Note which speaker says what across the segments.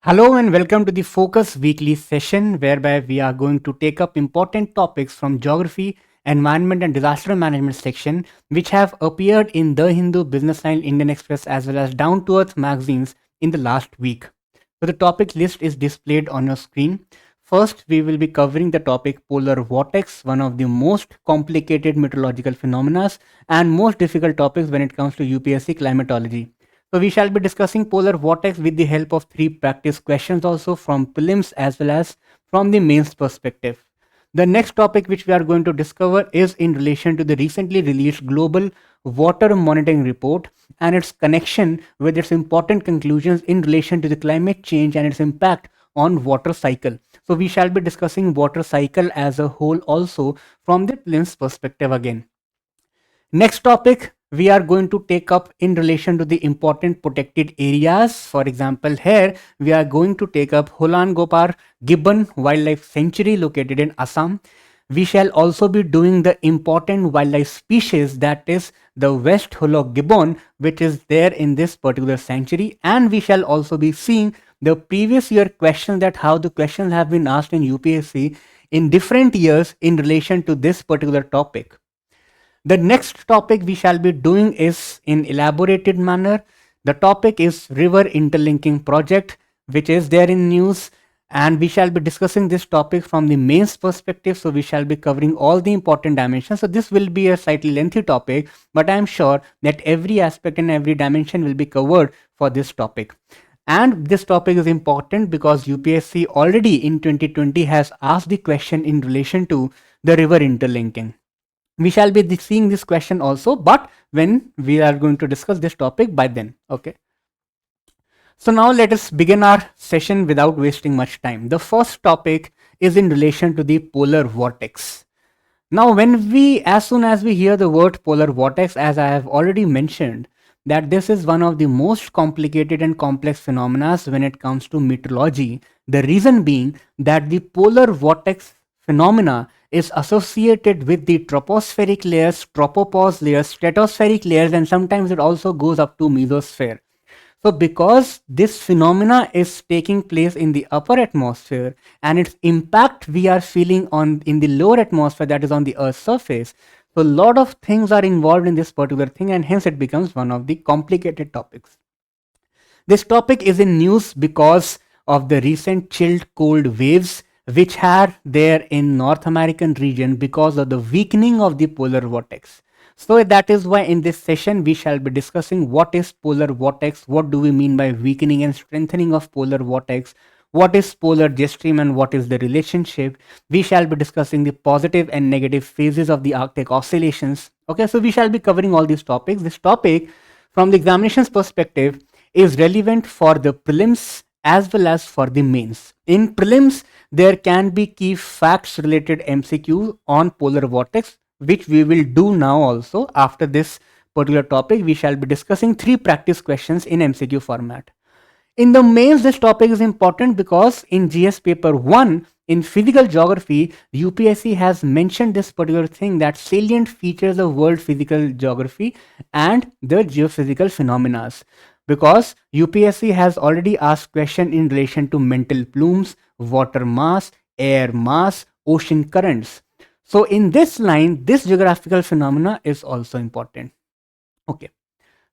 Speaker 1: Hello and welcome to the Focus Weekly session, whereby we are going to take up important topics from geography, environment, and disaster management section, which have appeared in The Hindu, Business Line, Indian Express, as well as Down to Earth magazines in the last week. So the topic list is displayed on your screen. First, we will be covering the topic polar vortex, one of the most complicated meteorological phenomena and most difficult topics when it comes to UPSC climatology. So we shall be discussing polar vortex with the help of three practice questions also from prelims as well as from the mains perspective. The next topic which we are going to discover is in relation to the recently released global water monitoring report and its connection with its important conclusions in relation to the climate change and its impact on water cycle. So we shall be discussing water cycle as a whole also from the prelims perspective again. Next topic we are going to take up in relation to the important protected areas. For example, here we are going to take up Hollongapar Gibbon Wildlife Sanctuary located in Assam. We shall also be doing the important wildlife species, that is the West Hollow Gibbon, which is there in this particular sanctuary. And we shall also be seeing the previous year questions, that how the questions have been asked in UPSC in different years in relation to this particular topic. The next topic we shall be doing is in elaborated manner. The topic is river interlinking project, which is there in news, and we shall be discussing this topic from the mains perspective. So we shall be covering all the important dimensions. So this will be a slightly lengthy topic, but I am sure that every aspect and every dimension will be covered for this topic. And this topic is important because UPSC already in 2020 has asked the question in relation to the river interlinking. We shall be seeing this question also, but when we are going to discuss this topic by then. Okay. So now let us begin our session without wasting much time. The first topic is in relation to the polar vortex. Now, as soon as we hear the word polar vortex, as I have already mentioned, that this is one of the most complicated and complex phenomena when it comes to meteorology. The reason being that the polar vortex phenomena is associated with the tropospheric layers, tropopause layers, stratospheric layers, and sometimes it also goes up to mesosphere. So because this phenomena is taking place in the upper atmosphere and its impact we are feeling on in the lower atmosphere, that is on the Earth's surface, so a lot of things are involved in this particular thing, and hence it becomes one of the complicated topics. This topic is in news because of the recent chilled cold waves which are there in North American region because of the weakening of the polar vortex. So that is why in this session we shall be discussing what is polar vortex, what do we mean by weakening and strengthening of polar vortex, what is polar jet stream and what is the relationship. We shall be discussing the positive and negative phases of the Arctic oscillations. Okay, so we shall be covering all these topics. This topic from the examinations perspective is relevant for the prelims as well as for the mains. In prelims, there can be key facts related MCQ on polar vortex, which we will do now also. After this particular topic, we shall be discussing three practice questions in MCQ format. In the mains, this topic is important because in GS paper 1, in physical geography, UPSC has mentioned this particular thing, that salient features of world physical geography and the geophysical phenomena. Because UPSC has already asked question in relation to mantle plumes, water mass, air mass, ocean currents. So in this line, this geographical phenomena is also important. Okay.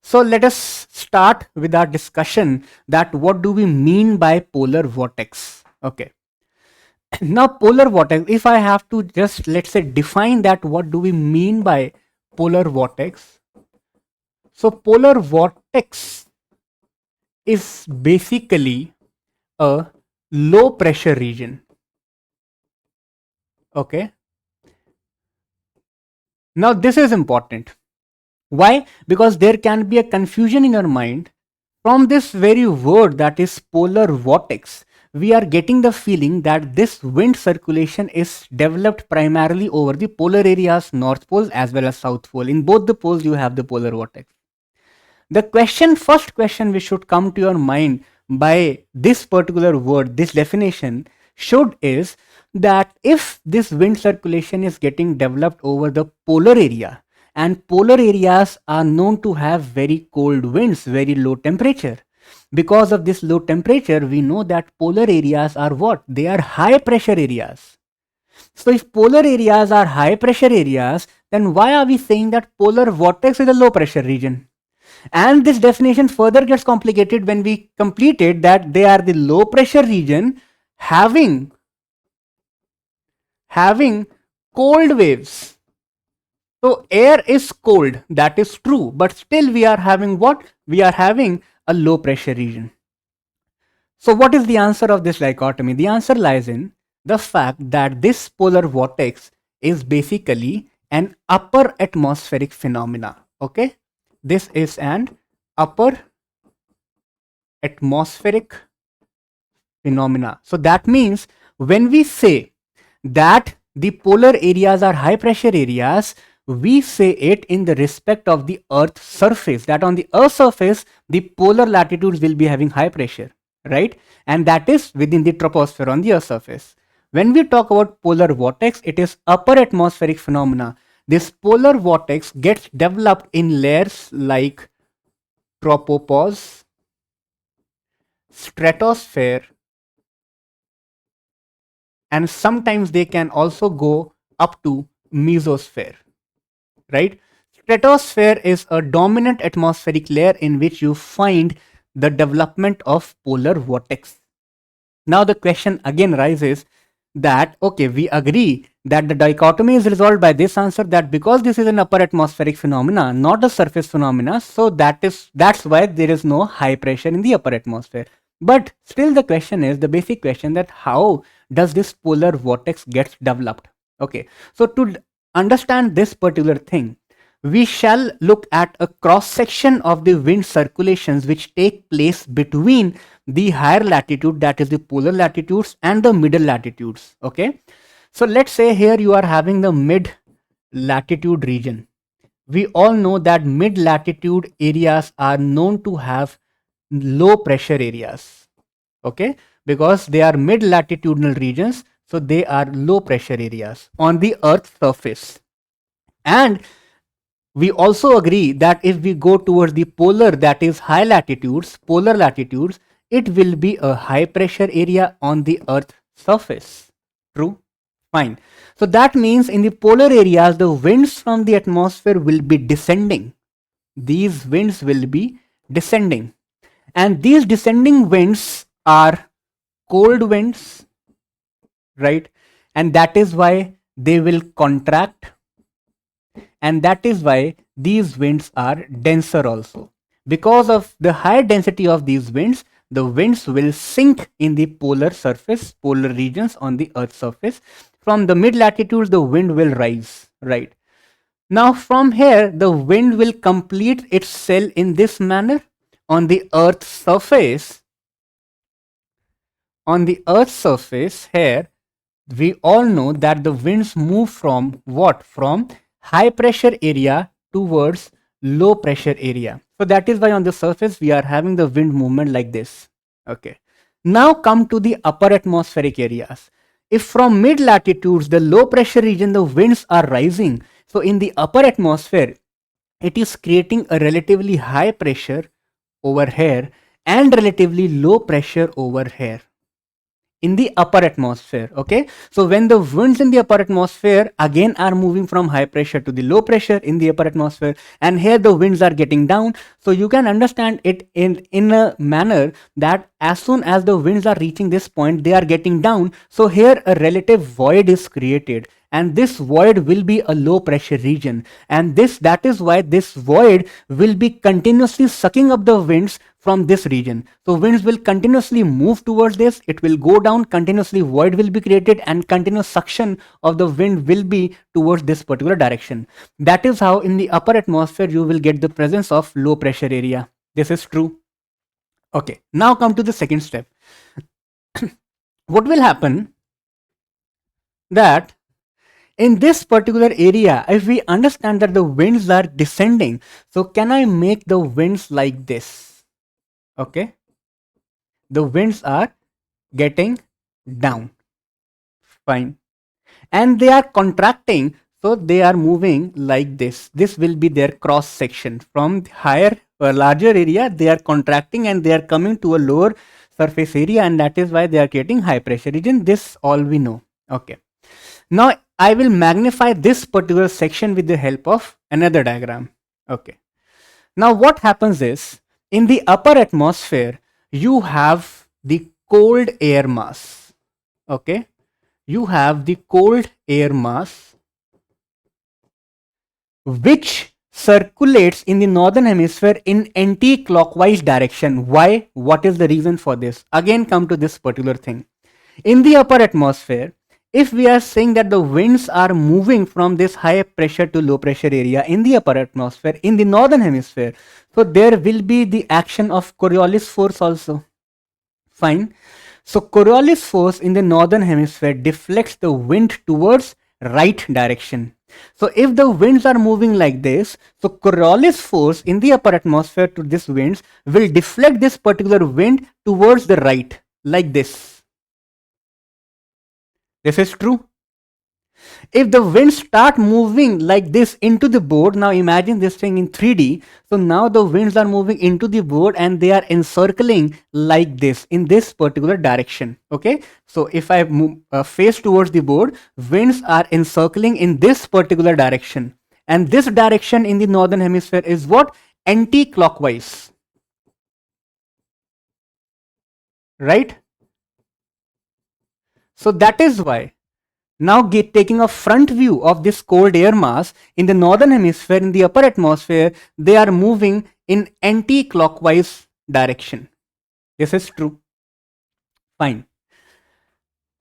Speaker 1: So let us start with our discussion that what do we mean by polar vortex. Okay. Now polar vortex, if I have to just let's say define that, what do we mean by polar vortex? So polar vortex is basically a low pressure region. Okay. Now this is important. Why? Because there can be a confusion in your mind. From this very word, that is polar vortex, we are getting the feeling that this wind circulation is developed primarily over the polar areas, North Pole as well as South Pole. In both the poles, you have the polar vortex. The first question which should come to your mind by this particular word, this definition is that if this wind circulation is getting developed over the polar area, and polar areas are known to have very cold winds, very low temperature. Because of this low temperature, we know that polar areas are what? They are high pressure areas. So if polar areas are high pressure areas, then why are we saying that polar vortex is a low pressure region? And this definition further gets complicated when we completed that they are the low pressure region having cold waves. So air is cold, that is true, but still we are having what? We are having a low pressure region. So what is the answer of this dichotomy? The answer lies in the fact that this polar vortex is basically an upper atmospheric phenomena. Okay, this is an upper atmospheric phenomena. So that means when we say that the polar areas are high pressure areas, we say it in the respect of the earth's surface, that on the earth's surface the polar latitudes will be having high pressure, right? And that is within the troposphere on the earth's surface. When we talk about polar vortex, it is upper atmospheric phenomena. This polar vortex gets developed in layers like tropopause, stratosphere, and sometimes they can also go up to mesosphere, right? Stratosphere is a dominant atmospheric layer in which you find the development of polar vortex. Now the question again rises that, okay, we agree that the dichotomy is resolved by this answer, that because this is an upper atmospheric phenomena, not a surface phenomena, so that's why there is no high pressure in the upper atmosphere. But still the question is the basic question, that how does this polar vortex get developed? Okay, so to understand this particular thing, we shall look at a cross section of the wind circulations which take place between the higher latitude, that is the polar latitudes, and the middle latitudes. Okay, so let's say here you are having the mid latitude region. We all know that mid latitude areas are known to have low pressure areas. Okay, because they are mid latitudinal regions, so they are low pressure areas on the earth's surface. And we also agree that if we go towards the polar, that is high latitudes, polar latitudes, it will be a high pressure area on the earth surface. True? Fine. So that means in the polar areas, the winds from the atmosphere will be descending. These winds will be descending. And these descending winds are cold winds, right? And that is why they will contract, and that is why these winds are denser also. Because of the high density of these winds, the winds will sink in the polar surface, polar regions on the earth's surface. From the mid latitudes, the wind will rise, right? Now from here, the wind will complete its sail in this manner on the earth's surface. On the earth's surface here, we all know that the winds move from what? From high pressure area towards low pressure area. So that is why on the surface we are having the wind movement like this. Okay. Now come to the upper atmospheric areas. If from mid latitudes, the low pressure region, the winds are rising, so in the upper atmosphere, it is creating a relatively high pressure over here and relatively low pressure over here in the upper atmosphere. Okay, so when the winds in the upper atmosphere again are moving from high pressure to the low pressure in the upper atmosphere, and here the winds are getting down, so you can understand it in a manner that as soon as the winds are reaching this point, they are getting down, so here a relative void is created, and this void will be a low pressure region, and that is why this void will be continuously sucking up the winds from this region. So winds will continuously move towards this, it will go down, continuously void will be created, and continuous suction of the wind will be towards this particular direction. That is how in the upper atmosphere you will get the presence of low pressure area. This is true. Okay, now come to the second step. What will happen that in this particular area, if we understand that the winds are descending, so can I make the winds like this? Okay, the winds are getting down. Fine. And they are contracting. So they are moving like this. This will be their cross section. From higher or larger area, they are contracting and they are coming to a lower surface area, and that is why they are creating high pressure region. This all we know. Okay. Now I will magnify this particular section with the help of another diagram. Okay. Now what happens is, in the upper atmosphere, you have the cold air mass. Okay. You have the cold air mass which circulates in the northern hemisphere in anti-clockwise direction. Why? What is the reason for this? Again, come to this particular thing. In the upper atmosphere, if we are saying that the winds are moving from this high pressure to low pressure area in the upper atmosphere in the northern hemisphere, so there will be the action of Coriolis force also. Fine. So Coriolis force in the northern hemisphere deflects the wind towards right direction. So if the winds are moving like this, so Coriolis force in the upper atmosphere to this winds will deflect this particular wind towards the right, like this. This is true. If the winds start moving like this into the board, now imagine this thing in 3D. So now the winds are moving into the board and they are encircling like this in this particular direction. Okay. So if I move, face towards the board, winds are encircling in this particular direction. And this direction in the northern hemisphere is what? Anti-clockwise. Right? So that is why. Now taking a front view of this cold air mass in the northern hemisphere, in the upper atmosphere, they are moving in anti-clockwise direction. This is true. Fine.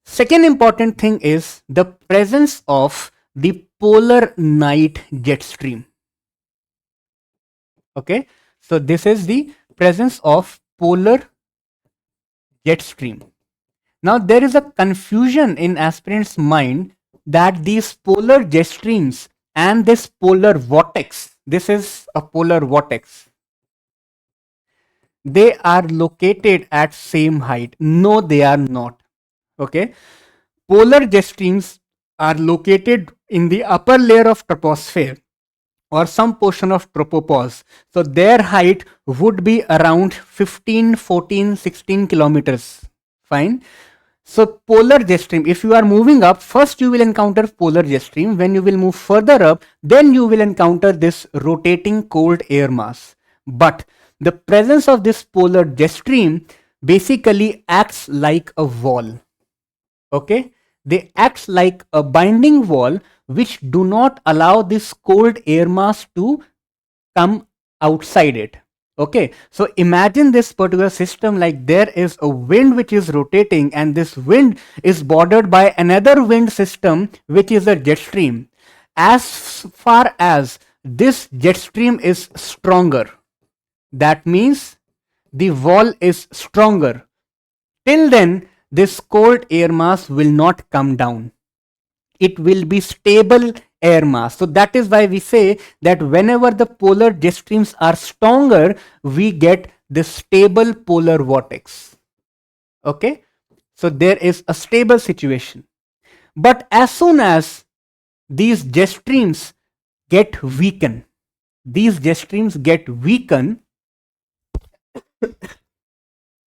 Speaker 1: Second important thing is the presence of the polar night jet stream. Okay. So this is the presence of polar jet stream. Now there is a confusion in aspirants' mind that these polar jet streams and this polar vortex, this is a polar vortex, they are located at same height. No, they are not. Okay. Polar jet streams are located in the upper layer of troposphere or some portion of tropopause. So their height would be around 15, 14, 16 kilometers. Fine. So polar jet stream, if you are moving up, first you will encounter polar jet stream. When you will move further up, then you will encounter this rotating cold air mass. But the presence of this polar jet stream basically acts like a wall. Okay. They act like a binding wall which do not allow this cold air mass to come outside it. Okay, so imagine this particular system like there is a wind which is rotating and this wind is bordered by another wind system which is a jet stream. As far as this jet stream is stronger, that means the wall is stronger. Till then, this cold air mass will not come down. It will be stable air mass. So that is why we say that whenever the polar jet streams are stronger, we get this stable polar vortex. Okay. So there is a stable situation. But as soon as these jet streams get weakened,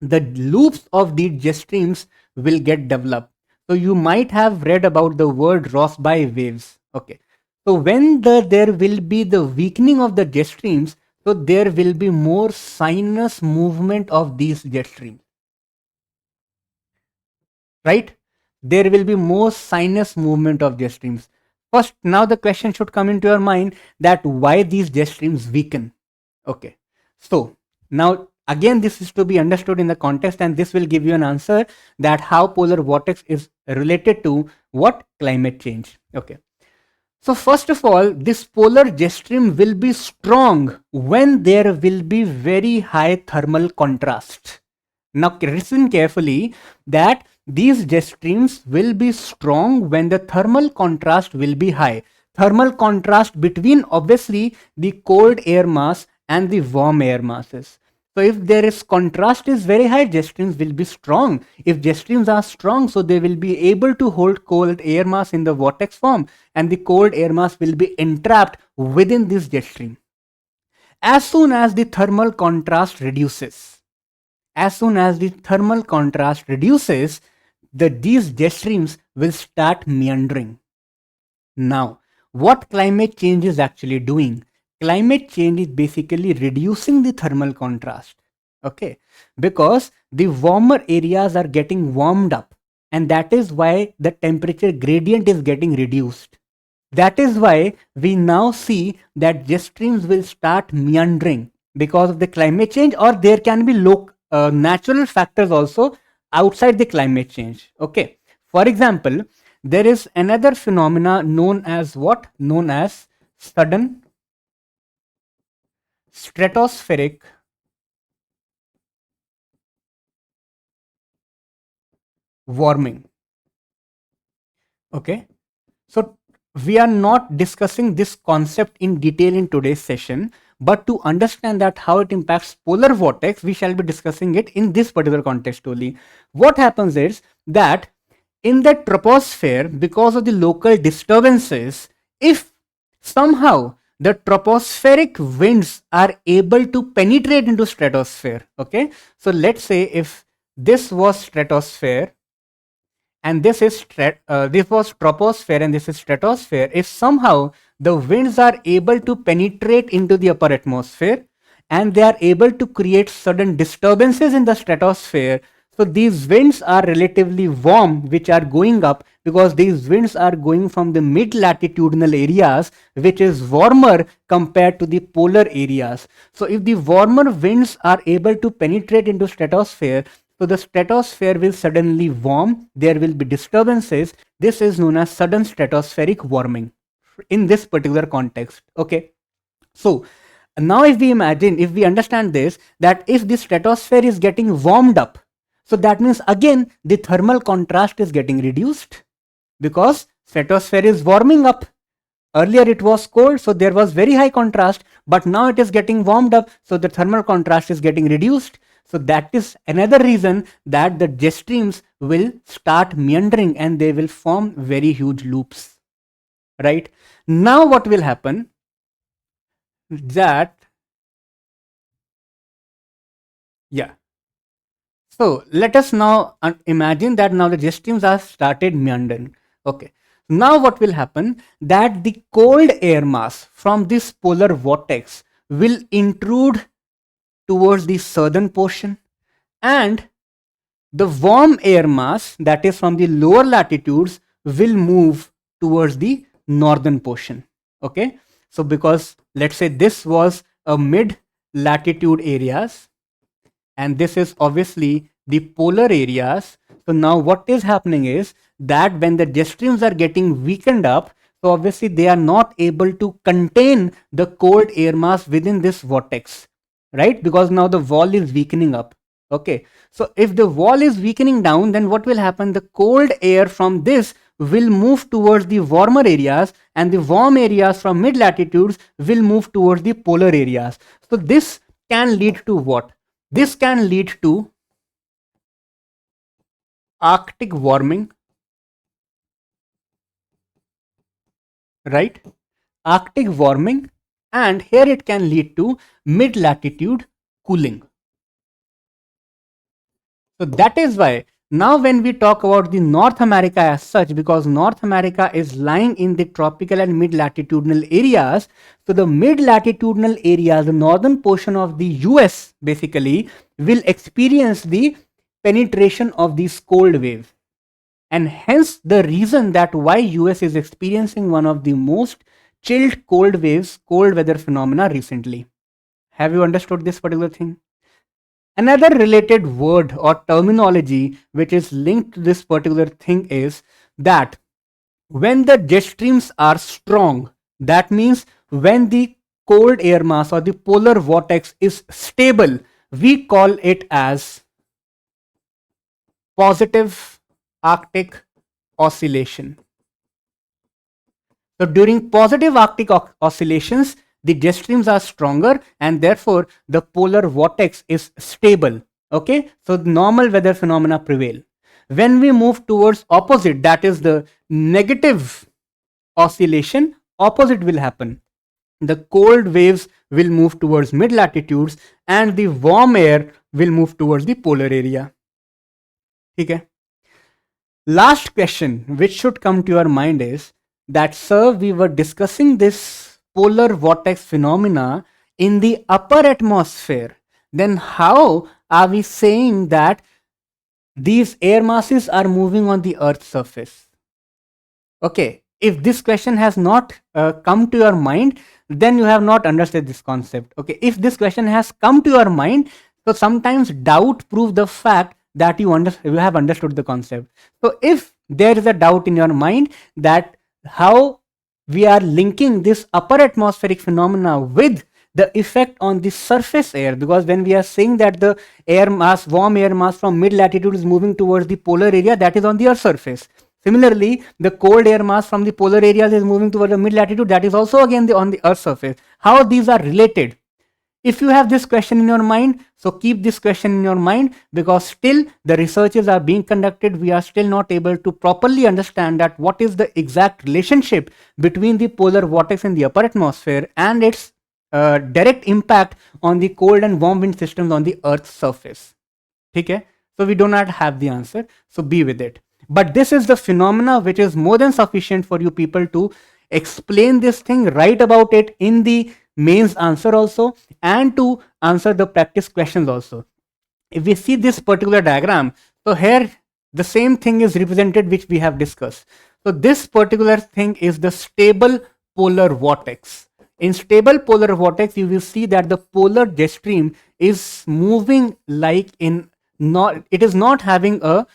Speaker 1: the loops of these jet streams will get developed. So you might have read about the word Rossby waves. Okay. So when there will be the weakening of the jet streams, so there will be more sinus movement of these jet streams. Right? There will be more sinus movement of jet streams. First, now the question should come into your mind that why these jet streams weaken. Okay. So now again, this is to be understood in the context, and this will give you an answer that how polar vortex is related to what? Climate change. Okay. So first of all, this polar jet stream will be strong when there will be very high thermal contrast. Now listen carefully that these jet streams will be strong when the thermal contrast will be high. Thermal contrast between obviously the cold air mass and the warm air masses. So if there is contrast is very high, jet streams will be strong. If jet streams are strong, so they will be able to hold cold air mass in the vortex form, and the cold air mass will be entrapped within this jet stream. As soon as the thermal contrast reduces, these jet streams will start meandering. Now, what climate change is actually doing? Climate change is basically reducing the thermal contrast. Okay, because the warmer areas are getting warmed up, and that is why the temperature gradient is getting reduced. That is why we now see that jet streams will start meandering because of the climate change, or there can be natural factors also outside the climate change. Okay, for example, there is another phenomena known as what? Known as sudden stratospheric warming. Okay, so we are not discussing this concept in detail in today's session, but to understand that how it impacts polar vortex, we shall be discussing it in this particular context only. What happens is that in the troposphere, because of the local disturbances, if somehow the tropospheric winds are able to penetrate into stratosphere, okay, so let's say if this was stratosphere and this was troposphere and this is stratosphere, if somehow the winds are able to penetrate into the upper atmosphere and they are able to create sudden disturbances in the stratosphere, so these winds are relatively warm, which are going up because these winds are going from the mid latitudinal areas, which is warmer compared to the polar areas. So if the warmer winds are able to penetrate into stratosphere, so the stratosphere will suddenly warm, there will be disturbances. This is known as sudden stratospheric warming in this particular context. Okay, so now if we understand this, that if the stratosphere is getting warmed up, so that means again the thermal contrast is getting reduced because stratosphere is warming up. Earlier it was cold, so there was very high contrast, but now it is getting warmed up, so the thermal contrast is getting reduced. So that is another reason that the jet streams will start meandering and they will form very huge loops. Right? Now what will happen? That, yeah. So let us now imagine that now the jet streams are started meandering. Okay. Now what will happen? That the cold air mass from this polar vortex will intrude towards the southern portion, and the warm air mass that is from the lower latitudes will move towards the northern portion. Okay, so because let's say this was a mid latitude areas and this is obviously the polar areas. So now what is happening is that when the jet streams are getting weakened up, so obviously they are not able to contain the cold air mass within this vortex, right? Because now the wall is weakening up. Okay, so if the wall is weakening down, then what will happen? The cold air from this will move towards the warmer areas, and the warm areas from mid latitudes will move towards the polar areas. So this can lead to what? This can lead to Arctic warming, right? Arctic warming, and here it can lead to mid latitude cooling. So that is why now when we talk about the North America as such, because North America is lying in the tropical and mid latitudinal areas, so the mid latitudinal areas, the northern portion of the US basically will experience the penetration of these cold waves. And hence the reason that why US is experiencing one of the most chilled cold waves, cold weather phenomena recently. Have you understood this particular thing? Another related word or terminology which is linked to this particular thing is that when the jet streams are strong, that means when the cold air mass or the polar vortex is stable, we call it as positive Arctic oscillation. So during positive Arctic oscillations, the jet streams are stronger, and therefore the polar vortex is stable. Okay, so normal weather phenomena prevail. When we move towards opposite, that is the negative oscillation, opposite will happen. The cold waves will move towards mid latitudes and the warm air will move towards the polar area. Okay. Last question which should come to your mind is that, sir, we were discussing this polar vortex phenomena in the upper atmosphere. Then how are we saying that these air masses are moving on the Earth's surface? Okay, if this question has not come to your mind, then you have not understood this concept. Okay, if this question has come to your mind, so sometimes doubt proves the fact that you have understood the concept. So if there is a doubt in your mind that how we are linking this upper atmospheric phenomena with the effect on the surface air, because when we are saying that the air mass, warm air mass from mid latitude is moving towards the polar area, that is on the Earth's surface. Similarly, the cold air mass from the polar areas is moving towards the mid latitude, that is also again on the Earth's surface. How these are related? If you have this question in your mind, so keep this question in your mind, because still the researches are being conducted. We are still not able to properly understand that what is the exact relationship between the polar vortex in the upper atmosphere and its direct impact on the cold and warm wind systems on the Earth's surface. Okay? So we do not have the answer, so be with it. But this is the phenomena which is more than sufficient for you people to explain this thing, write about it in the mains answer also, and to answer the practice questions also. If we see this particular diagram, so here the same thing is represented which we have discussed. So this particular thing is the stable polar vortex. In stable polar vortex, you will see that the polar jet stream is moving like in not, it is not having a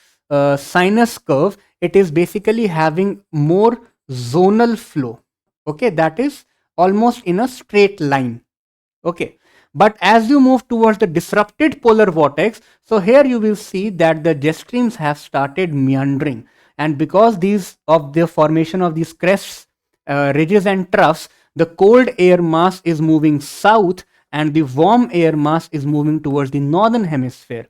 Speaker 1: sinus curve, it is basically having more zonal flow. Okay, that is almost in a straight line. Okay, but as you move towards the disrupted polar vortex, so here you will see that the jet streams have started meandering, and because these of the formation of these crests, ridges and troughs, the cold air mass is moving south and the warm air mass is moving towards the northern hemisphere.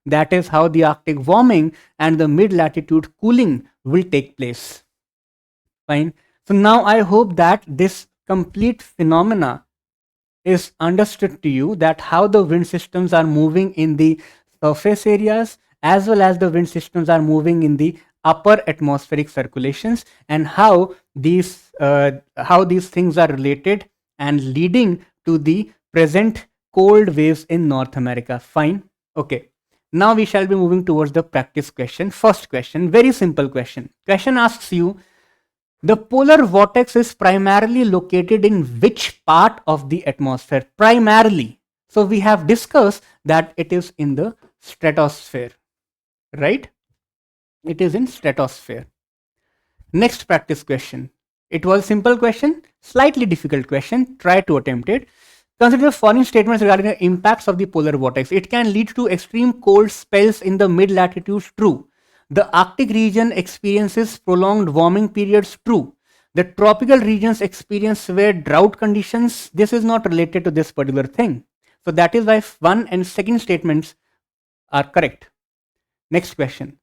Speaker 1: That is how the Arctic warming and the mid latitude cooling will take place. Fine. So now I hope that this complete phenomena is understood to you, that how the wind systems are moving in the surface areas as well as the wind systems are moving in the upper atmospheric circulations, and how these things are related and leading to the present cold waves in North America. Fine. Okay. Now we shall be moving towards the practice question. First question, very simple question. Question asks you, the polar vortex is primarily located in which part of the atmosphere? Primarily. So we have discussed that it is in the stratosphere, right? It is in stratosphere. Next practice question. It was a simple question, slightly difficult question. Try to attempt it. Consider the following statements regarding the impacts of the polar vortex. It can lead to extreme cold spells in the mid latitudes. True. The Arctic region experiences prolonged warming periods. True. The tropical regions experience severe drought conditions. This is not related to this particular thing. So that is why one and second statements are correct. Next question.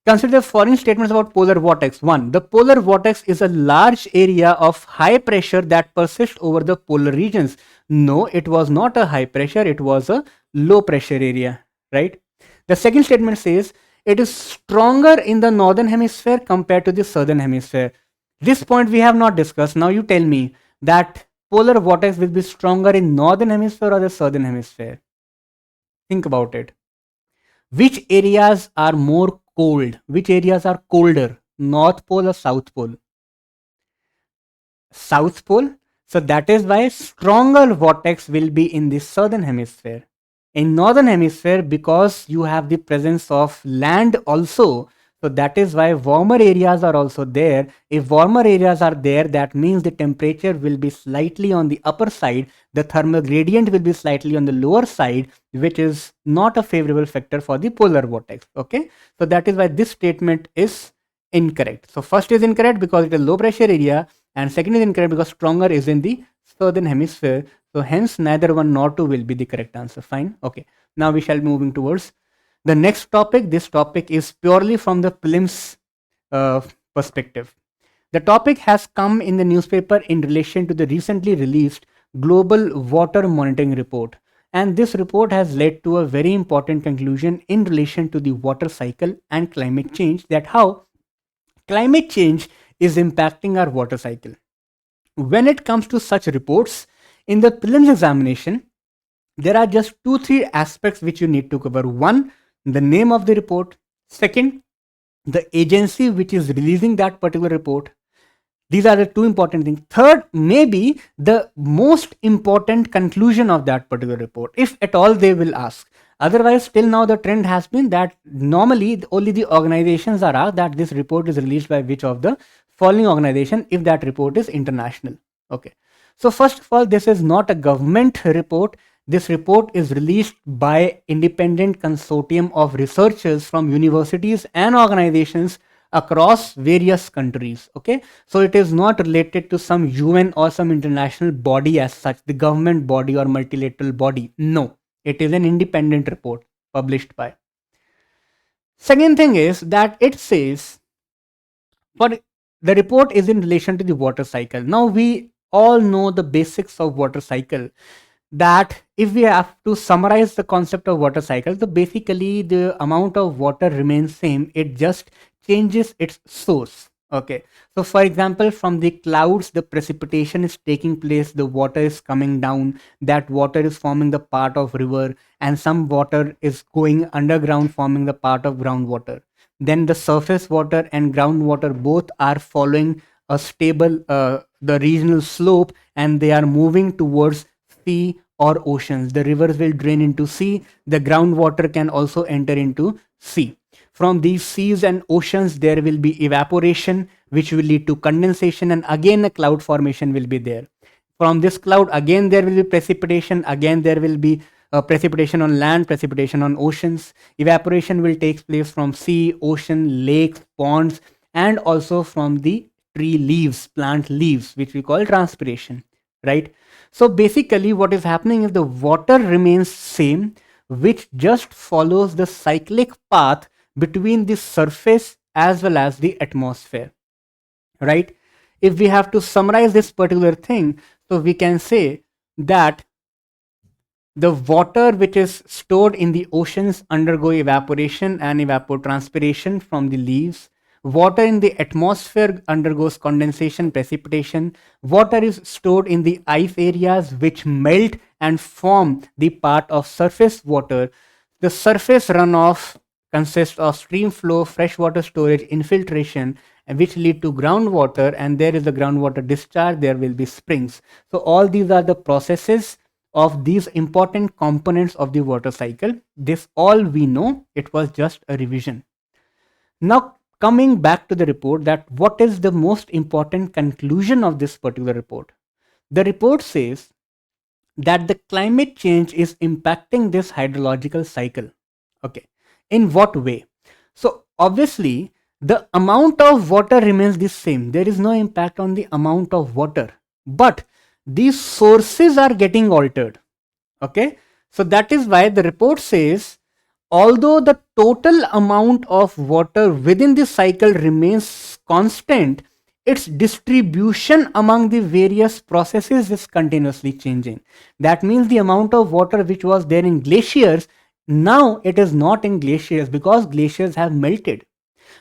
Speaker 1: Consider the following statements about polar vortex. 1. The polar vortex is a large area of high pressure that persists over the polar regions. No, it was not a high pressure, it was a low pressure area, right? The second statement says it is stronger in the northern hemisphere compared to the southern hemisphere. This point we have not discussed. Now you tell me that polar vortex will be stronger in northern hemisphere or the southern hemisphere. Think about it. Which areas are more cold? Which areas are colder? North Pole or South Pole? South Pole. So that is why stronger vortex will be in the southern hemisphere. In northern hemisphere, because you have the presence of land also, so that is why warmer areas are also there. If warmer areas are there, that means the temperature will be slightly on the upper side, the thermal gradient will be slightly on the lower side, which is not a favorable factor for the polar vortex. Okay, so that is why this statement is incorrect. So first is incorrect because it is low pressure area, and second is incorrect because stronger is in the southern hemisphere. So hence neither one nor two will be the correct answer. Fine. Okay. Now we shall be moving towards the next topic. This topic is purely from the prelims uh, perspective. The topic has come in the newspaper in relation to the recently released Global Water Monitoring Report. And this report has led to a very important conclusion in relation to the water cycle and climate change, that how climate change is impacting our water cycle. When it comes to such reports, in the prelims examination, there are just 2 3 aspects which you need to cover. One, the name of the report. Second, the agency which is releasing that particular report. These are the two important things. Third, maybe the most important conclusion of that particular report, if at all they will ask. Otherwise, till now, the trend has been that normally only the organizations are asked that this report is released by which of the following organization if that report is international. Okay. So first of all, this is not a government report. This report is released by independent consortium of researchers from universities and organizations across various countries. Okay, so it is not related to some UN or some international body as such, the government body or multilateral body. No, it is an independent report published by. Second thing is that it says for the report is in relation to the water cycle. Now we all know the basics of water cycle, that if we have to summarize the concept of water cycle, so basically the amount of water remains same, it just changes its source. Okay, so for example, from the clouds the precipitation is taking place, the water is coming down, that water is forming the part of river, and some water is going underground forming the part of groundwater. Then the surface water and groundwater both are following a stable the regional slope, and they are moving towards sea or oceans. The rivers will drain into sea, the groundwater can also enter into sea. From these seas and oceans there will be evaporation which will lead to condensation, and again a cloud formation will be there. From this cloud again there will be precipitation, again there will be precipitation on land, precipitation on oceans. Evaporation will take place from sea, ocean, lakes, ponds, and also from the tree leaves, plant leaves, which we call transpiration, right? So basically what is happening is the water remains same, which just follows the cyclic path between the surface as well as the atmosphere, right? If we have to summarize this particular thing, so we can say that the water which is stored in the oceans undergo evaporation and evapotranspiration from the leaves. Water in the atmosphere undergoes condensation, precipitation. Water is stored in the ice areas which melt and form the part of surface water. The surface runoff consists of stream flow, freshwater storage, infiltration, which lead to groundwater, and there is a groundwater discharge, there will be springs. So all these are the processes of these important components of the water cycle. This all we know, it was just a revision. Now coming back to the report, that what is the most important conclusion of this particular report? The report says that the climate change is impacting this hydrological cycle. Okay, in what way? So obviously the amount of water remains the same, there is no impact on the amount of water, but these sources are getting altered. Okay, so that is why the report says although the total amount of water within the cycle remains constant, its distribution among the various processes is continuously changing. That means the amount of water which was there in glaciers, now it is not in glaciers because glaciers have melted.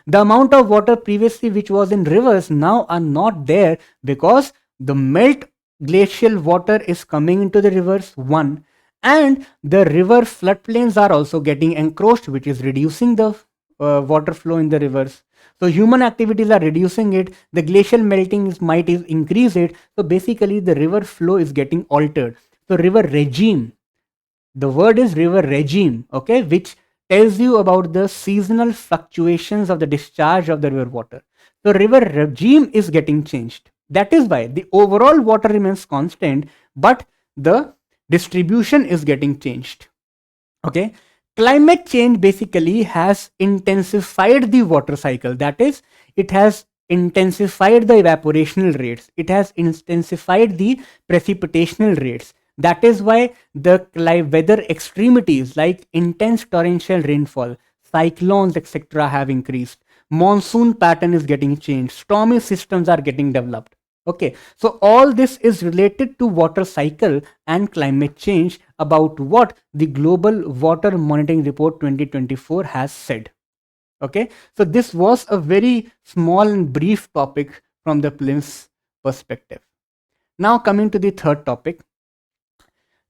Speaker 1: The amount of water previously which was in rivers now are not there because the melt glacial water is coming into the rivers, one, and the river floodplains are also getting encroached, which is reducing the water flow in the rivers. So human activities are reducing it, the glacial melting might increase it, so basically the river flow is getting altered. So river regime, the word is river regime, okay, which tells you about the seasonal fluctuations of the discharge of the river water. The river regime is getting changed. That is why the overall water remains constant, but the distribution is getting changed. Okay, climate change basically has intensified the water cycle. That is, it has intensified the evaporational rates. It has intensified the precipitational rates. That is why the weather extremities like intense torrential rainfall, cyclones, etc., have increased. Monsoon pattern is getting changed. Stormy systems are getting developed. Okay, so all this is related to water cycle and climate change, about what the Global Water Monitoring Report 2024 has said. Okay, so this was a very small and brief topic from the prelims perspective. Now coming to the third topic.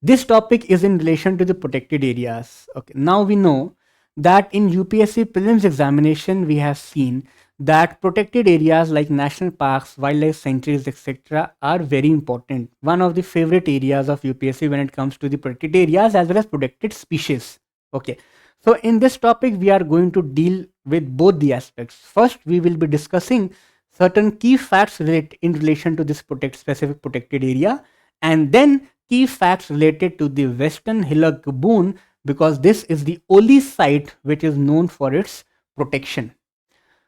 Speaker 1: This topic is in relation to the protected areas. Okay, now we know that in UPSC prelims examination we have seen that protected areas like national parks, wildlife sanctuaries, etc. are very important. One of the favorite areas of UPSC when it comes to the protected areas as well as protected species. Okay, so in this topic we are going to deal with both the aspects. First, we will be discussing certain key facts in relation to this specific protected area, and then key facts related to the Western Hillock Gibbon, because this is the only site which is known for its protection.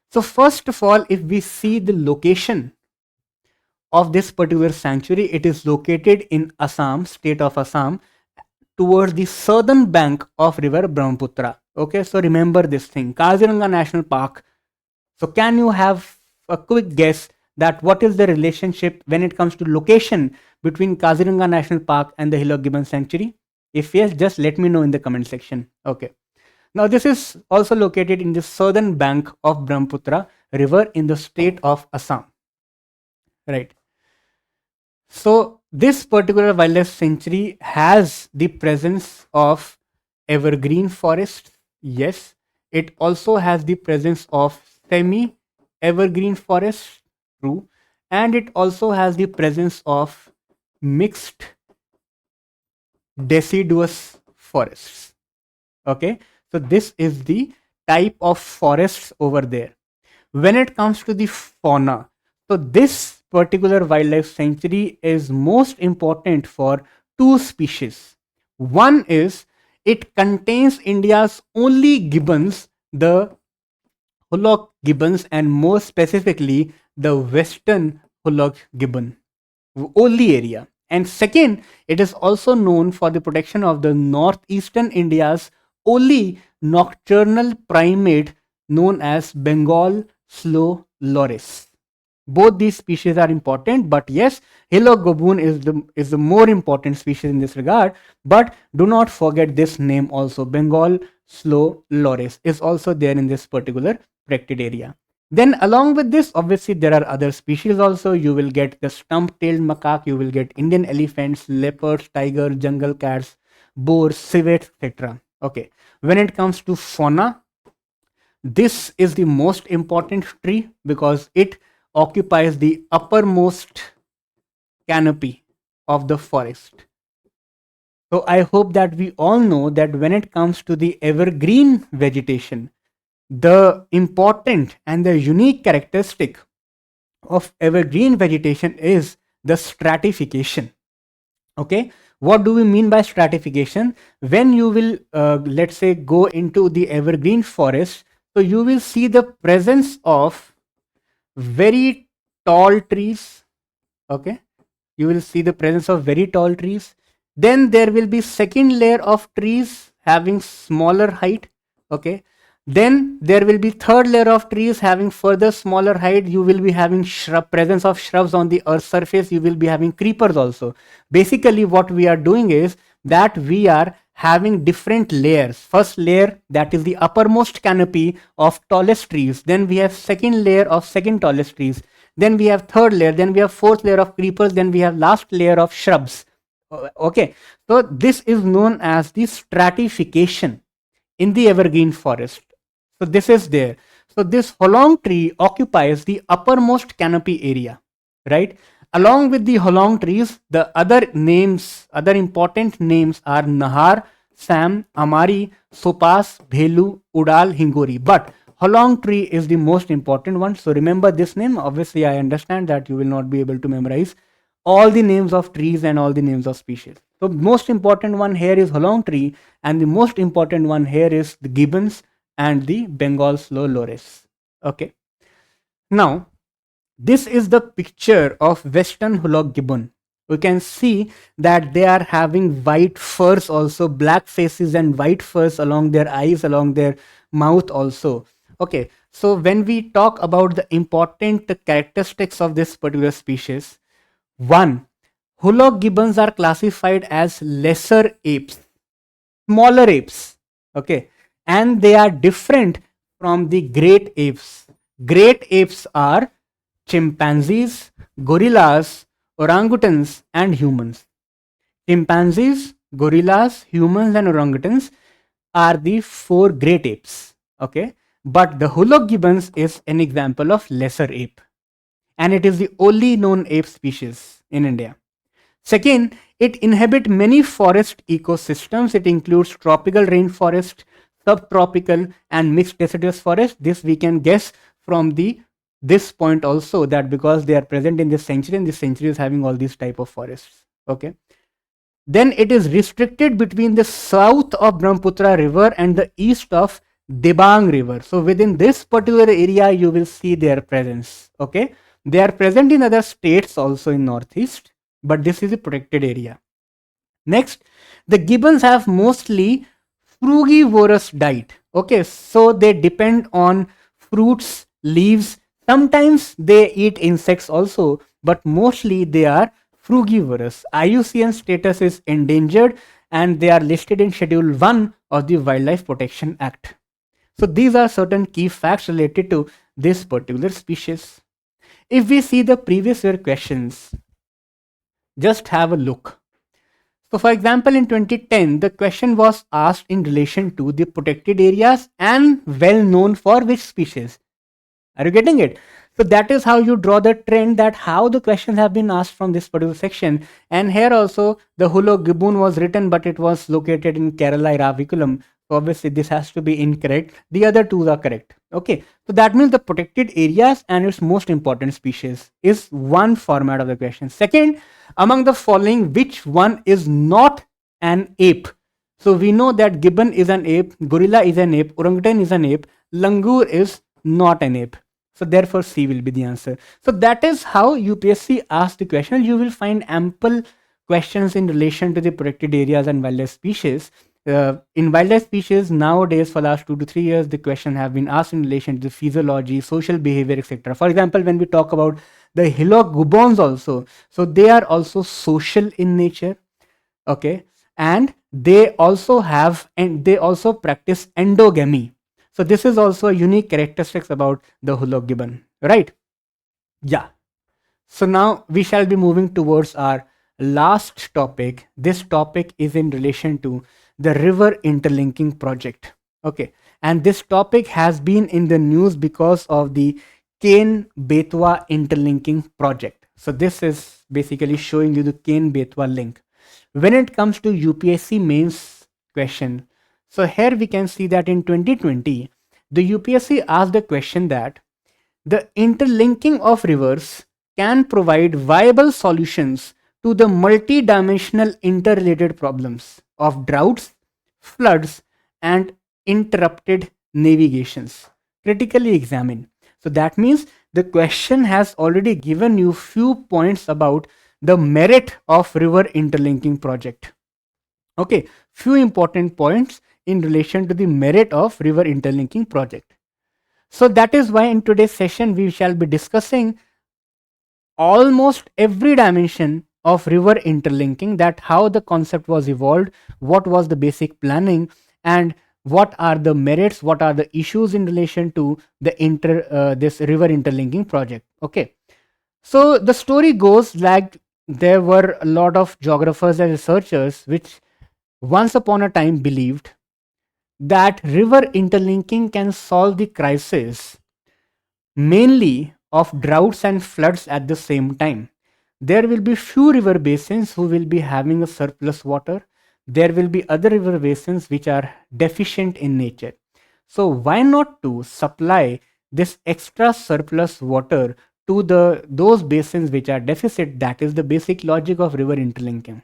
Speaker 1: So first of all, if we see the location of this particular sanctuary, it is located in Assam, state of Assam, towards the southern bank of river Brahmaputra. Okay, so remember this thing, Kaziranga National Park. So can you have a quick guess that what is the relationship when it comes to location between Kaziranga National Park and the Hillock Gibbon Sanctuary? If yes, just let me know in the comment section. Okay. Now this is also located in the southern bank of Brahmaputra river in the state of Assam. Right. So this particular wildlife sanctuary has the presence of evergreen forests. Yes. It also has the presence of semi evergreen forests. True. And it also has the presence of mixed deciduous forests. Okay. So this is the type of forests over there. When it comes to the fauna, so this particular wildlife sanctuary is most important for two species. One is it contains India's only gibbons, the Hollongapar gibbons, and more specifically the western Hollongapar gibbon, only area. And second, it is also known for the protection of the northeastern India's only nocturnal primate known as Bengal slow loris. Both these species are important, but yes, Hillock Gibbon is the more important species in this regard. But do not forget this name also. Bengal slow loris is also there in this particular protected area. Then along with this, obviously there are other species also. You will get the stump-tailed macaque, you will get Indian elephants, leopards, tiger, jungle cats, boars, civets, etc. Okay. When it comes to fauna, this is the most important tree because it occupies the uppermost canopy of the forest. So I hope that we all know that when it comes to the evergreen vegetation, the important and the unique characteristic of evergreen vegetation is the stratification. Okay, what do we mean by stratification? When you will let's say go into the evergreen forest, so you will see the presence of very tall trees. Okay, you will see the presence of very tall trees. Then there will be second layer of trees having smaller height. Okay, then there will be third layer of trees having further smaller height. You will be having presence of shrubs on the earth surface. You will be having creepers also. Basically what we are doing is that we are having different layers. First layer, that is the uppermost canopy of tallest trees. Then we have second layer of second tallest trees. Then we have third layer. Then we have fourth layer of creepers. Then we have last layer of shrubs. Okay, so this is known as the stratification in the evergreen forest. So this is there. So this holong tree occupies the uppermost canopy area, right? Along with the holong trees, the other names, other important names are Nahar, Sam, Amari, Sopas, Bhelu, Udal, Hingori. But holong tree is the most important one. So remember this name. Obviously, I understand that you will not be able to memorize all the names of trees and all the names of species. So most important one here is holong tree, and the most important one here is the gibbons and the Bengal slow loris. Okay. Now, This is the picture of Western Hullock Gibbon. We can see that they are having white furs also, black faces and white furs along their eyes, along their mouth also. Okay, so when we talk about the important characteristics of this particular species, one, Hullock gibbons are classified as lesser apes, smaller apes. Okay, and they are different from the great apes. Great apes are chimpanzees, gorillas, orangutans, and humans. Chimpanzees, gorillas, humans, and orangutans are the four great apes. Okay, but the Hullock gibbons is an example of lesser ape, and it is the only known ape species in India. Second, it inhabits many forest ecosystems. It includes tropical rainforest, subtropical, and mixed deciduous forest. This we can guess from the this point also, that because they are present in this sanctuary, and this sanctuary is having all these type of forests. Okay. Then it is restricted between the south of Brahmaputra river and the east of Debang river. So within this particular area, you will see their presence. Okay. They are present in other states also in northeast, but this is a protected area. Next, the gibbons have mostly frugivorous diet. Okay, so they depend on fruits, leaves. Sometimes they eat insects also, but mostly they are frugivorous. IUCN status is endangered, and they are listed in Schedule 1 of the Wildlife Protection Act. So these are certain key facts related to this particular species. If we see the previous year questions, just have a look. So for example, in 2010, the question was asked in relation to the protected areas and well known for which species. Are you getting it? So that is how you draw the trend, that how the questions have been asked from this particular section. And here also the Hullock gibbon was written, but it was located in Kerala Iraviculum. So obviously this has to be incorrect. The other two are correct. Okay. So that means the protected areas and its most important species is one format of the question. Second, among the following, which one is not an ape? So we know that gibbon is an ape, gorilla is an ape, orangutan is an ape, langur is not an ape. So therefore C will be the answer. So that is how UPSC asked the question. You will find ample questions in relation to the protected areas and wildlife species. In wildlife species nowadays, for last 2 to 3 years, the question have been asked in relation to the physiology, social behavior, etc. For example, when we talk about the Hullock gibbons also, so they are also social in nature. Okay, and they also have, and they also practice endogamy. So this is also a unique characteristics about the Hullock gibbon, right? Yeah. So now we shall be moving towards our last topic. This topic is in relation to the river interlinking project. Okay. And this topic has been in the news because of the Kane Betwa interlinking project. So this is basically showing you the Kane Betwa link. When it comes to UPSC mains question, so here we can see that in 2020, the UPSC asked the question that the interlinking of rivers can provide viable solutions to the multi-dimensional interrelated problems of droughts, floods, and interrupted navigations. Critically examine. So that means the question has already given you few points about the merit of river interlinking project. Okay, few important points in relation to the merit of river interlinking project. So that is why in today's session we shall be discussing almost every dimension of river interlinking, that how the concept was evolved, what was the basic planning, and what are the merits, what are the issues in relation to the this river interlinking project. Okay, so the story goes like there were a lot of geographers and researchers which once upon a time believed that river interlinking can solve the crisis mainly of droughts and floods at the same time. There will be few river basins who will be having a surplus water. There will be other river basins which are deficient in nature. So why not to supply this extra surplus water to those basins which are deficit? That is the basic logic of river interlinking.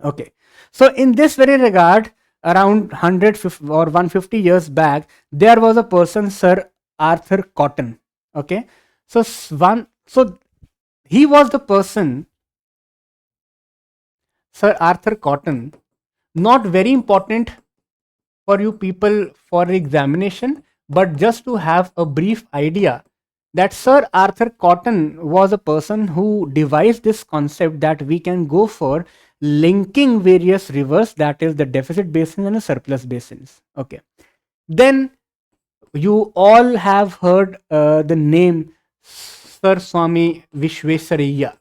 Speaker 1: Okay, so in this very regard, around 100 or 150 years back, there was a person, Sir Arthur Cotton. Okay, so So he was the person, Sir Arthur Cotton, not very important for you people for examination, but just to have a brief idea that Sir Arthur Cotton was a person who devised this concept that we can go for linking various rivers, that is the deficit basins and the surplus basins. Okay. Then you all have heard the name Sir Swami Vishwesaraya.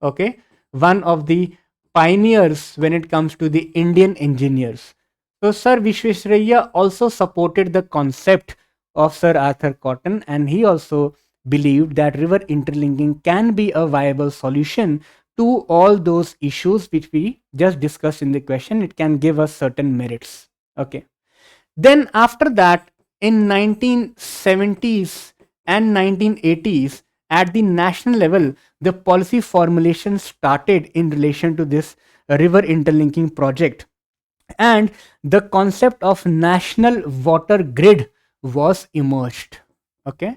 Speaker 1: Okay, one of the pioneers when it comes to the Indian engineers. So Sir Vishwesaraya also supported the concept of Sir Arthur Cotton, and he also believed that river interlinking can be a viable solution to all those issues which we just discussed in the question. It can give us certain merits. Okay. Then after that, in 1970s and 1980s, at the national level, the policy formulation started in relation to this river interlinking project. And the concept of national water grid was emerged. Okay.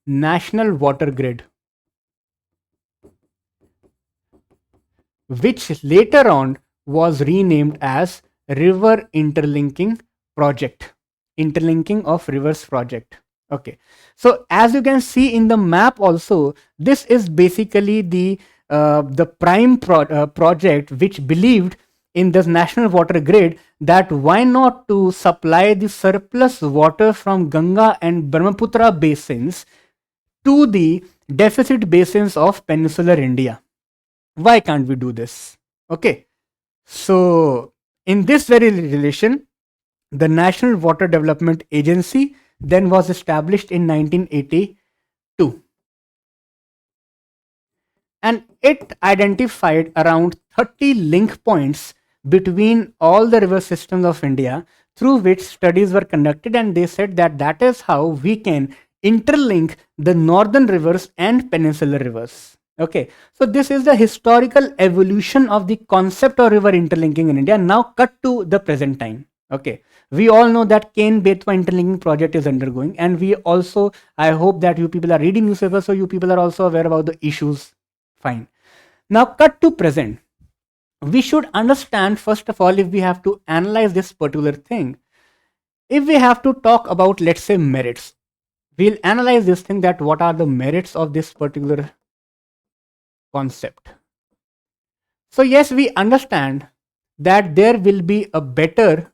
Speaker 1: National water grid, which later on was renamed as River Interlinking Project, Interlinking of Rivers Project. Okay, so as you can see in the map also, this is basically the prime project which believed in this national water grid, that why not to supply the surplus water from Ganga and Brahmaputra basins to the deficit basins of peninsular India. Why can't we do this? Okay, so in this very relation, the National Water Development Agency then was established in 1982, and it identified around 30 link points between all the river systems of India, through which studies were conducted, and they said that that is how we can interlink the northern rivers and peninsular rivers. Okay, so this is the historical evolution of the concept of river interlinking in India. Now cut to the present time. Okay, we all know that Ken Betwa interlinking project is undergoing, and we also, I hope that you people are reading newspapers, so you people are also aware about the issues. Fine. Now cut to present. We should understand, first of all, if we have to analyze this particular thing, if we have to talk about, let's say, merits, we'll analyze this thing, that what are the merits of this particular concept. So yes, we understand that there will be a better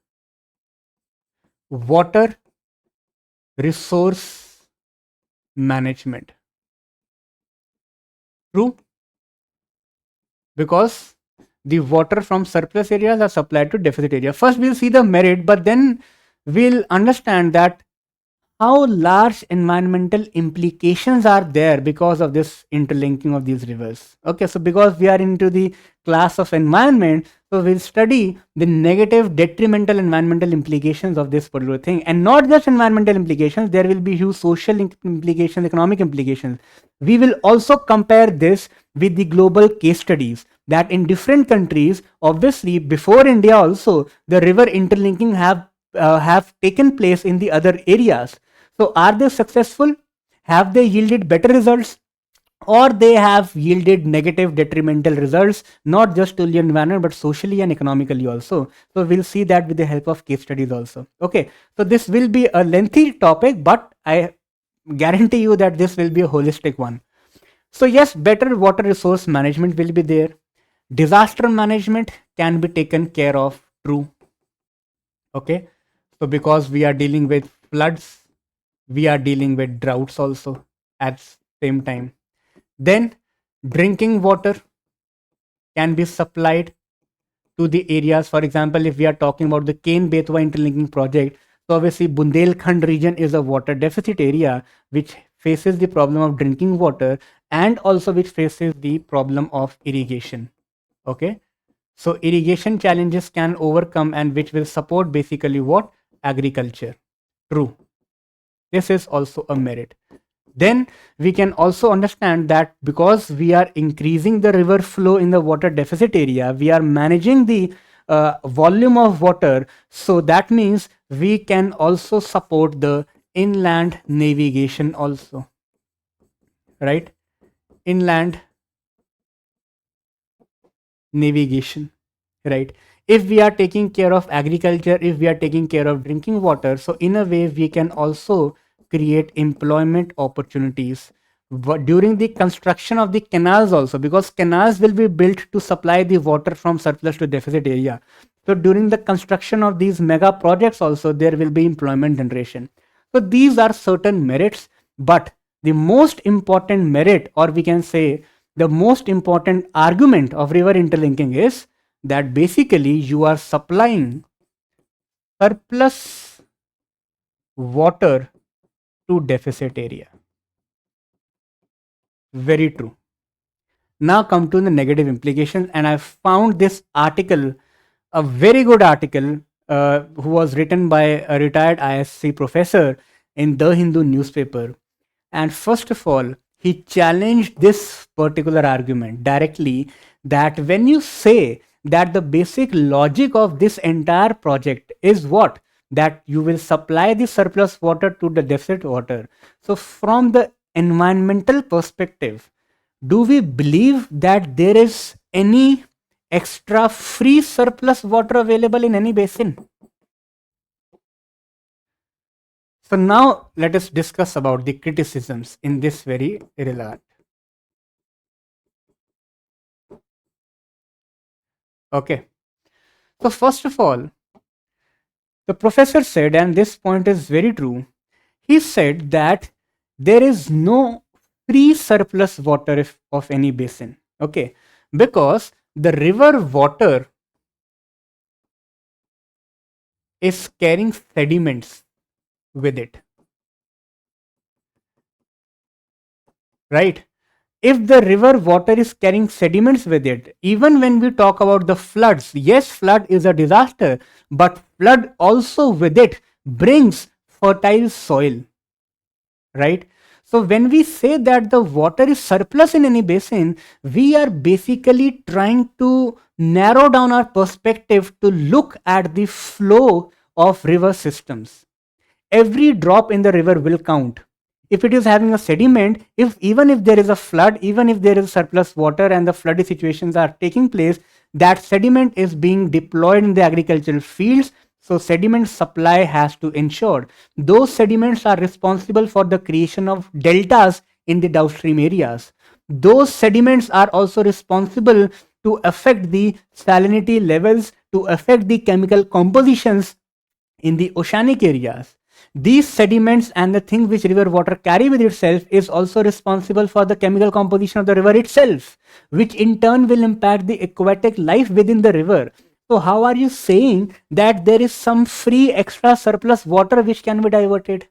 Speaker 1: water resource management. True? Because the water from surplus areas are supplied to deficit area. First we'll see the merit, but then we'll understand that how large environmental implications are there because of this interlinking of these rivers. Okay, so because we are into the class of environment, so we'll study the negative detrimental environmental implications of this particular thing, and not just environmental implications, there will be huge social implications, economic implications. We will also compare this with the global case studies, that in different countries, obviously before India also, the river interlinking have taken place in the other areas. So are they successful? Have they yielded better results? Or they have yielded negative detrimental results, not just to the environment, but socially and economically also. So we'll see that with the help of case studies also. Okay, so this will be a lengthy topic, but I guarantee you that this will be a holistic one. So yes, better water resource management will be there. Disaster management can be taken care of. True. Okay, so because we are dealing with floods, we are dealing with droughts also at same time. Then drinking water can be supplied to the areas. For example, if we are talking about the Ken Betwa interlinking project, so obviously Bundelkhand region is a water deficit area which faces the problem of drinking water, and also which faces the problem of irrigation. Okay, so irrigation challenges can overcome, and which will support basically what? Agriculture. True. This is also a merit. Then we can also understand that because we are increasing the river flow in the water deficit area, we are managing the volume of water. So that means we can also support the inland navigation also. right? Inland navigation, right? If we are taking care of agriculture, if we are taking care of drinking water, so in a way we can also create employment opportunities during the construction of the canals also, because canals will be built to supply the water from surplus to deficit area. So during the construction of these mega projects also there will be employment generation. So these are certain merits, but the most important merit, or we can say the most important argument of river interlinking, is that basically you are supplying surplus water to deficit area. Very true. Now come to the negative implications, and I found this article, a very good article, who was written by a retired ISC professor in the Hindu newspaper. And first of all, he challenged this particular argument directly, that when you say that the basic logic of this entire project is what? That you will supply the surplus water to the deficit water. So, from the environmental perspective, do we believe that there is any extra free surplus water available in any basin? So now let us discuss about the criticisms in this very relevant. Okay. So first of all, the professor said, and this point is very true, he said that there is no free surplus water of any basin. Okay. Because the river water is carrying sediments with it. Right? If the river water is carrying sediments with it, even when we talk about the floods, yes, flood is a disaster, but flood also with it brings fertile soil, right? So when we say that the water is surplus in any basin, we are basically trying to narrow down our perspective to look at the flow of river systems. Every drop in the river will count. If it is having a sediment, if even if there is a flood, even if there is surplus water and the flooded situations are taking place, that sediment is being deployed in the agricultural fields. So sediment supply has to ensure. Those sediments are responsible for the creation of deltas in the downstream areas. Those sediments are also responsible to affect the salinity levels, to affect the chemical compositions in the oceanic areas. These sediments and the thing which river water carry with itself is also responsible for the chemical composition of the river itself, which in turn will impact the aquatic life within the river. So how are you saying that there is some free extra surplus water which can be diverted?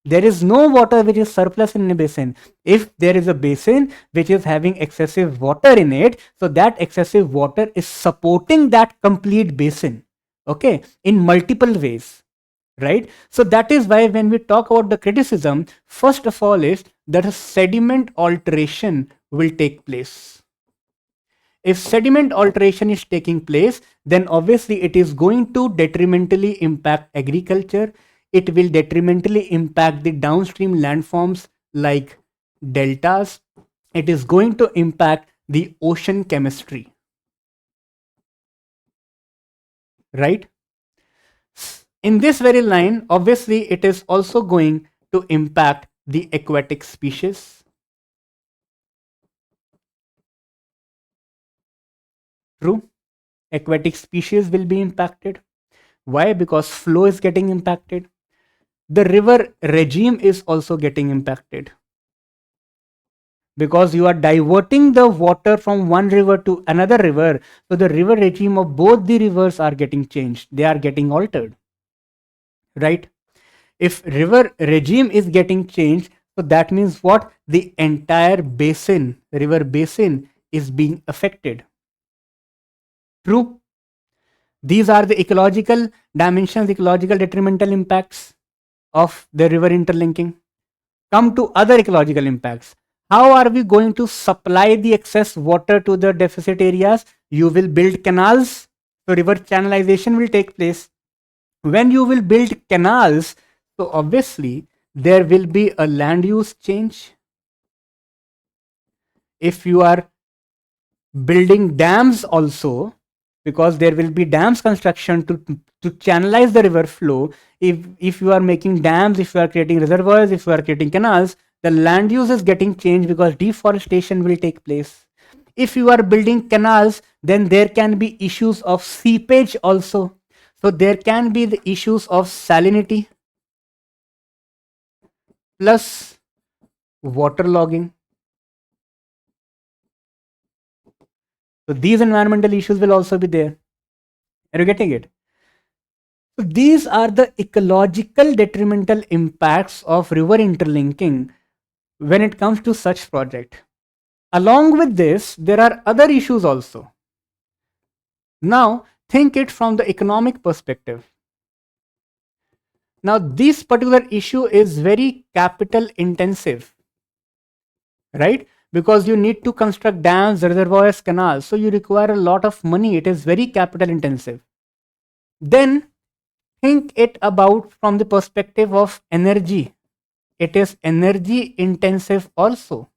Speaker 1: There is no water which is surplus in a basin. If there is a basin which is having excessive water in it, so that excessive water is supporting that complete basin, okay, in multiple ways, right? So that is why when we talk about the criticism, first of all is that a sediment alteration will take place. If sediment alteration is taking place, then obviously it is going to detrimentally impact agriculture. It will detrimentally impact the downstream landforms like deltas. It is going to impact the ocean chemistry, right? In this very line, obviously it is also going to impact the aquatic species. True, aquatic species will be impacted. Why? Because flow is getting impacted. The river regime is also getting impacted, because you are diverting the water from one river to another river. So the river regime of both the rivers are getting changed. They are getting altered, right? If river regime is getting changed, so that means what? The entire basin, river basin, is being affected. True. These are the ecological dimensions, ecological detrimental impacts of the river interlinking. Come to other ecological impacts. How are we going to supply the excess water to the deficit areas? You will build canals, so river channelization will take place. When you will build canals, so obviously there will be a land use change. if you are building dams also, because there will be dams construction to channelize the river flow. If you are making dams, if you are creating reservoirs, if you are creating canals, the land use is getting changed because deforestation will take place. If you are building canals, then there can be issues of seepage also. So there can be the issues of salinity plus waterlogging. So these environmental issues will also be there. Are you getting it? So these are the ecological detrimental impacts of river interlinking when it comes to such project. Along with this, there are other issues also. Now, think it from the economic perspective. Now, this particular issue is very capital intensive, right? Because you need to construct dams, reservoirs, canals. So you require a lot of money. It is very capital intensive. Then think it about from the perspective of energy. It is energy intensive also,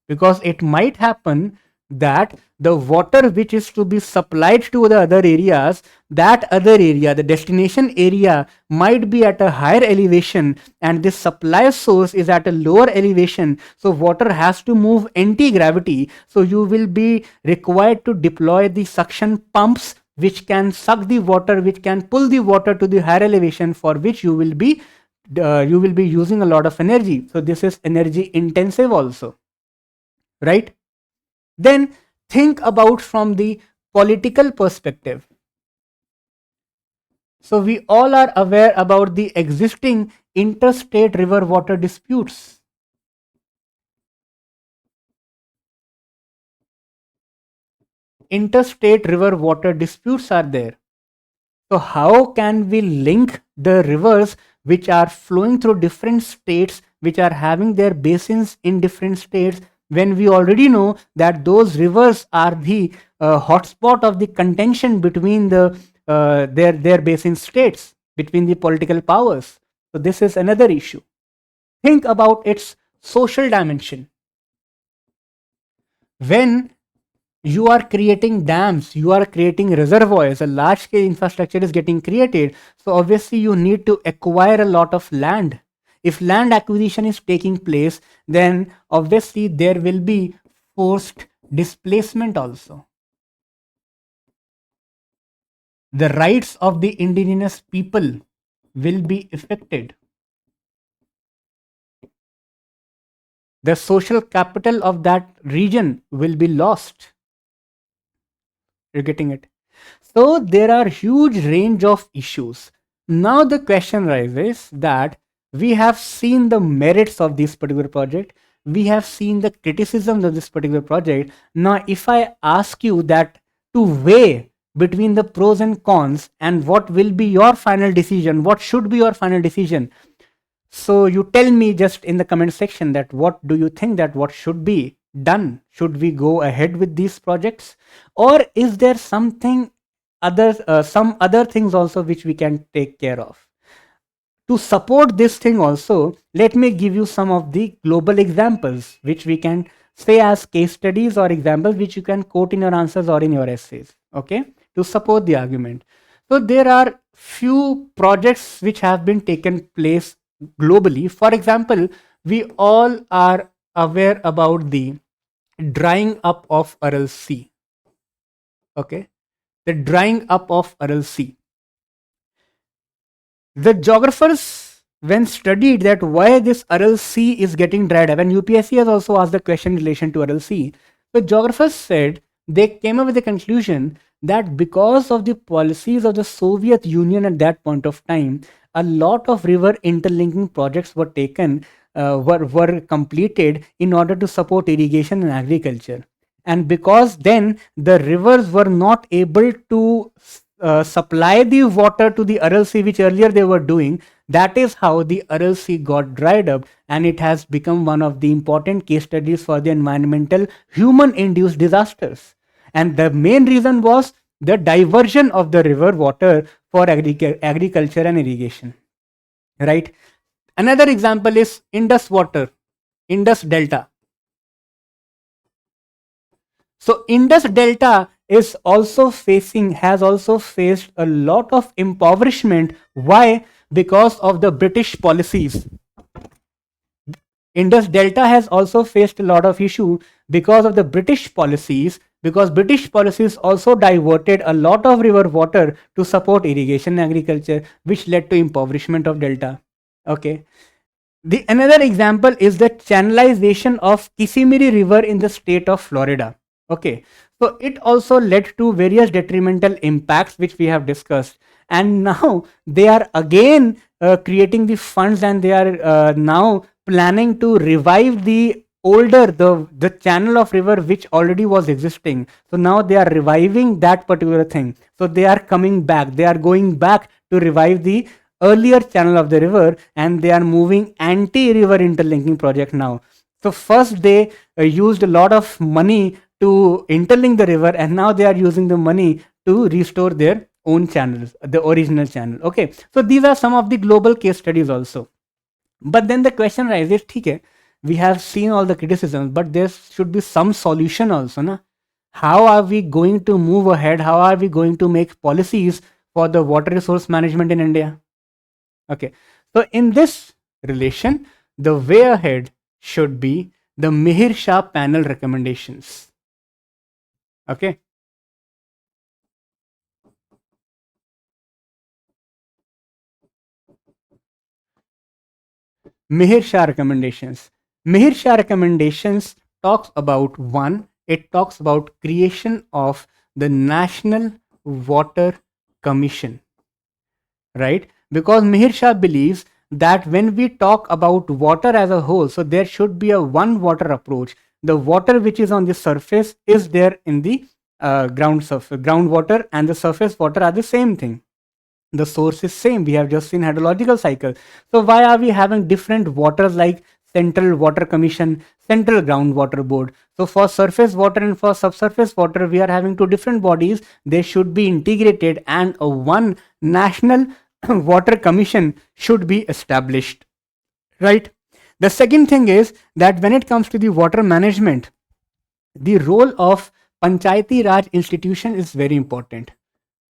Speaker 1: because it might happen that the water which is to be supplied to the other areas, that other area, the destination area, might be at a higher elevation and this supply source is at a lower elevation. So water has to move anti-gravity. So you will be required to deploy the suction pumps which can suck the water, which can pull the water to the higher elevation, for which you will be using a lot of energy. So this is energy intensive also, right? Then think about from the political perspective. So we all are aware about the existing interstate river water disputes. Interstate river water disputes are there. So how can we link the rivers which are flowing through different states, which are having their basins in different states, when we already know that those rivers are the hotspot of the contention between their basin states, between the political powers. So this is another issue. Think about its social dimension. When you are creating dams, you are creating reservoirs, a large scale infrastructure is getting created. So obviously you need to acquire a lot of land. If land acquisition is taking place, then obviously there will be forced displacement also. The rights of the indigenous people will be affected. The social capital of that region will be lost. You're getting it? So there are huge range of issues. Now the question rises that we have seen the merits of this particular project. We have seen the criticisms of this particular project. Now, if I ask you that to weigh between the pros and cons and what will be your final decision, what should be your final decision, so you tell me just in the comment section that what do you think that what should be done? Should we go ahead with these projects, or is there something other, some other things also which we can take care of? To support this thing also, let me give you some of the global examples which we can say as case studies or examples which you can quote in your answers or in your essays, okay, to support the argument. So there are few projects which have been taken place globally. For example, we all are aware about the drying up of Aral Sea, okay, the drying up of Aral Sea. The geographers, when studied that why this Aral Sea is getting dried up, and UPSC has also asked the question in relation to Aral Sea, the geographers said they came up with the conclusion that because of the policies of the Soviet Union at that point of time, a lot of river interlinking projects were taken, were completed in order to support irrigation and agriculture. And because then the rivers were not able to supply the water to the Aral Sea, which earlier they were doing, that is how the Aral Sea got dried up, and it has become one of the important case studies for the environmental human-induced disasters. And the main reason was the diversion of the river water for agriculture and irrigation. Right? Another example is Indus water, Indus Delta. So Indus Delta has also faced a lot of impoverishment. Why? Because of the British policies. Indus Delta has also faced a lot of issue because of the British policies, because British policies also diverted a lot of river water to support irrigation agriculture, which led to impoverishment of delta. Okay. The another example is the channelization of Kissimmee River in the state of Florida. Okay, so it also led to various detrimental impacts which we have discussed, and now they are again creating the funds, and they are now planning to revive the channel of river which already was existing. So now they are reviving that particular thing. So they are coming back. They are going back to revive the earlier channel of the river, and they are moving anti-river interlinking project now. So first they used a lot of money to interlink the river, and now they are using the money to restore their own channels, the original channel. Okay, so these are some of the global case studies also. But then the question rises, okay, we have seen all the criticisms, but there should be some solution also, na? How are we going to move ahead? How are we going to make policies for the water resource management in India? Okay, so in this relation, the way ahead should be the Mihir Shah panel recommendations. Okay, Mihir Shah recommendations. Mihir Shah recommendations talks about one, it talks about creation of the National Water Commission, right? Because Mihir Shah believes that when we talk about water as a whole, so there should be a one water approach. The water which is on the surface is there in the groundwater, and the surface water are the same thing. The source is same. We have just seen hydrological cycle. So why are we having different waters like Central Water Commission, Central Groundwater Board? So for surface water and for subsurface water, we are having two different bodies. They should be integrated, and a one national water commission should be established, right? The second thing is that when it comes to the water management, the role of Panchayati Raj institution is very important.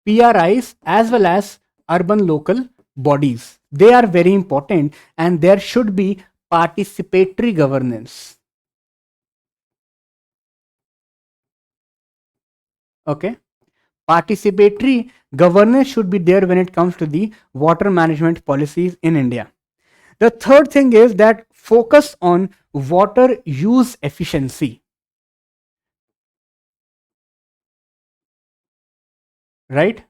Speaker 1: PRIs as well as urban local bodies, they are very important, and there should be participatory governance. Okay, participatory governance should be there when it comes to the water management policies in India. The third thing is that focus on water use efficiency, right?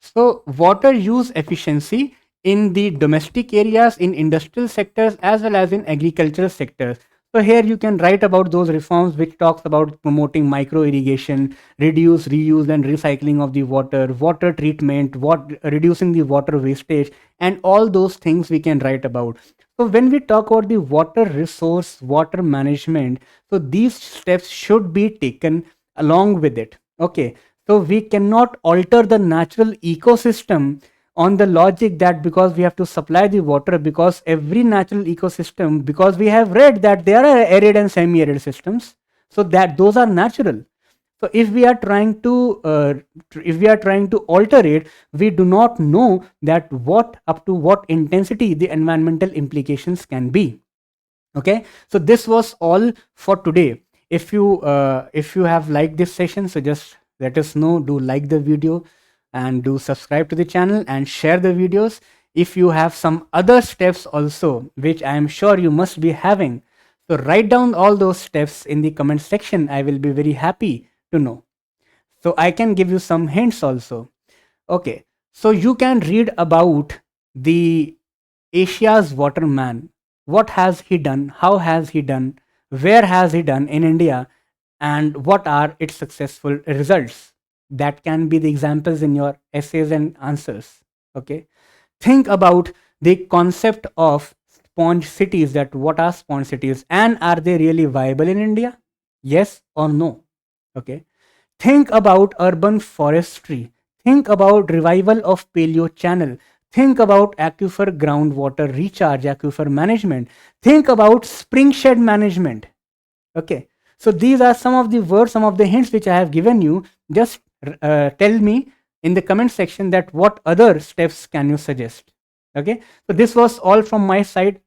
Speaker 1: So water use efficiency in the domestic areas, in industrial sectors, as well as in agricultural sectors. So here you can write about those reforms which talks about promoting micro irrigation, reduce, reuse and recycling of the water, water treatment, reducing the water wastage, and all those things we can write about. So when we talk about the water resource, water management, so these steps should be taken along with it. Okay, so we cannot alter the natural ecosystem on the logic that because we have to supply the water, because every natural ecosystem, because we have read that there are arid and semi-arid systems, so that those are natural. So if we are trying to alter it, we do not know that what up to what intensity the environmental implications can be. Okay, so this was all for today. If you have liked this session, so just let us know. Do like the video and do subscribe to the channel and share the videos. If you have some other steps also, which I am sure you must be having, so write down all those steps in the comment section. I will be very happy to know, so I can give you some hints also. Okay, so you can read about the Asia's waterman. What has he done? How has he done? Where has he done in India? And what are its successful results? That can be the examples in your essays and answers. Okay. Think about the concept of sponge cities, that what are sponge cities and are they really viable in India? Yes or no? Okay. Think about urban forestry. Think about revival of paleo channel. Think about aquifer groundwater recharge, aquifer management. Think about spring shed management. Okay. So these are some of the words, some of the hints which I have given you. Just tell me in the comment section that what other steps can you suggest. Okay, so this was all from my side.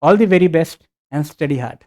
Speaker 1: All the very best and study hard.